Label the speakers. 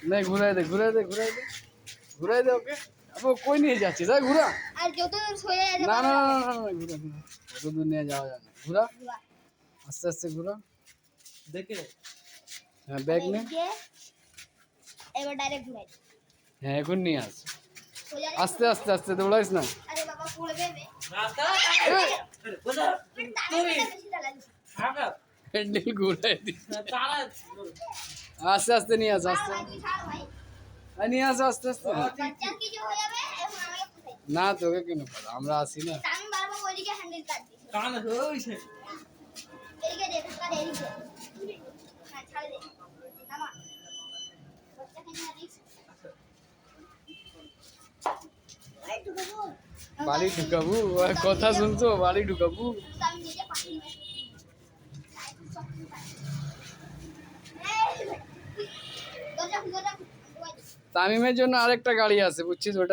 Speaker 1: नहीं घुराई दे घुराई दे घुराई दे घुराई दे ओके अब वो कोई नहीं जाती है घुरा
Speaker 2: আর যত সোজা যেতে
Speaker 1: ना ना
Speaker 2: পারবে
Speaker 1: ना ना ना घुरा घुरा तो दुनिया जाओ जाना घुरा आस्ते आस्ते घुरा
Speaker 3: দেখে
Speaker 1: हाँ बैग में
Speaker 2: এদিকে এবার ডাইরেক্ট ঘুরাই
Speaker 1: हाँ এখন नहीं आस
Speaker 2: সোজা
Speaker 1: आस्ते आस्ते आस्ते दौड़ाइस ना
Speaker 2: আরে বাবা পড়ে যাবে
Speaker 3: রাস্তা বুঝা
Speaker 2: তুমি বেশি চালাচ্ছ
Speaker 3: আগা
Speaker 1: हैंडल घुराई दी
Speaker 3: তারা
Speaker 1: आस्ते आस्ते नहीं आस आस्ते
Speaker 2: ভাই তুই ছাড় ভাই
Speaker 1: नहीं आस आस्ते आस्ते
Speaker 2: বাচ্চার কিছু হয়ে যাবে এখন আমাকে পুষাই
Speaker 1: ना तो क्यों नहीं पता हमरा आसी ना
Speaker 2: আমি বারবার ওইদিকে হ্যান্ডেল কাট দিছি
Speaker 3: কান হইছে
Speaker 2: এদিকে দে ধাক্কা দে এদিকে হ্যাঁ ছাড় দে নামা বাচ্চাকে নিয়ে দিস এই ঢুকাবো
Speaker 1: বাড়ি ঢুকাবু কথা শুনছো বাড়ি ঢুকাবু
Speaker 2: আমি নিজে পাঠিয়ে দেব দরজা খুলে দাও
Speaker 1: তামিমের জন্য আরেকটা গাড়ি আছে বুঝছিস ওটা